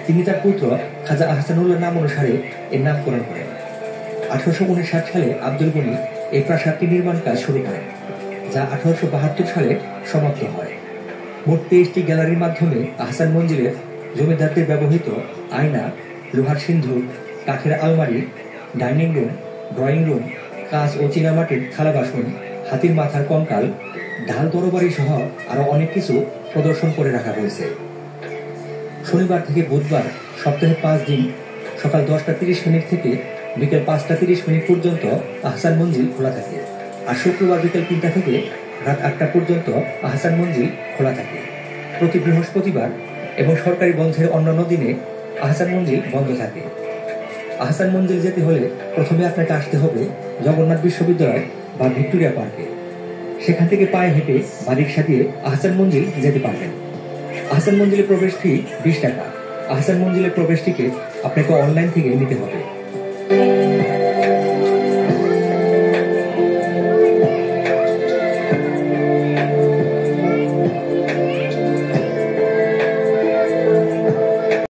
তিনি তার পুত্র খাজা আহসানুল্লাহ নাম অনুসারে এর নামকরণ করেন। 1859 সালে আব্দুল গনি এই প্রাসাদটি নির্মাণ কাজ শুরু করেন, যা 1872 সালে সমাপ্ত হয়। মোট 23টি গ্যালারির মাধ্যমে আহসান মঞ্জিলের জমিদারদের ব্যবহৃত আয়না, লোহার সিন্ধুক, কাঠের আলমারি, ডাইনিং রুম, ড্রয়িং রুম, কাঁচ ও চীনামাটির থালা বাসন, হাতির মাথার কঙ্কাল, ঢাল তরবারি সহ আরো অনেক কিছু প্রদর্শন করে রাখা হয়েছে। শনিবার থেকে বুধবার সপ্তাহে 5 দিন সকাল 10টা 30 মিনিট থেকে বিকেল 5টা 30 মিনিট পর্যন্ত আহসান মঞ্জিল খোলা থাকে, আর শুক্রবার বিকেল 3টা থেকে রাত 8টা পর্যন্ত আহসান মঞ্জিল খোলা থাকে। প্রতি বৃহস্পতিবার এবং সরকারি বন্ধের অন্যান্য দিনে আহসান মঞ্জিল বন্ধ থাকে। আহসান মঞ্জিল যেতে হলে প্রথমে আপনাকে আসতে হবে জগন্নাথ বিশ্ববিদ্যালয় বা ভিক্টোরিয়া পার্কে। সেখান থেকে পায়ে হেঁটে বা রিকশা দিয়ে আহসান মঞ্জিল যেতে পারবেন। আহসান মঞ্জিলের প্রবেশ ফি 20 টাকা। আহসান মঞ্জিলের প্রবেশ টিকিট আপনাকে অনলাইন থেকে নিতে হবে।